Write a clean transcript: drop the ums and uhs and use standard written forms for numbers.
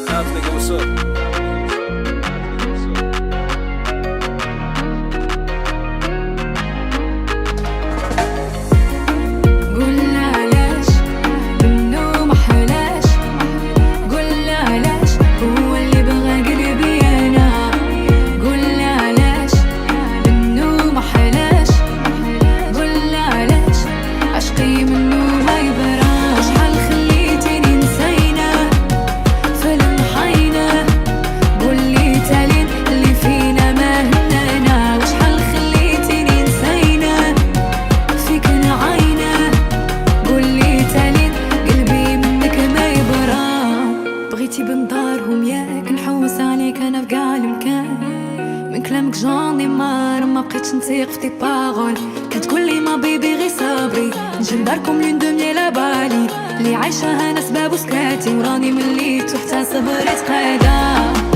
Out, nigga, what's up? بغيتي بنظارهم ياك نحوس عليك انا في قاع المكان. من كلامك جوني ما بقيتش نثيق في تي باغول. كتقولي ما بيبي غي صبري نجي لداركم لون دومي لا بالي اللي عايشة انا سباب وسكاتي وراني مليت وحتى صبري تقادا.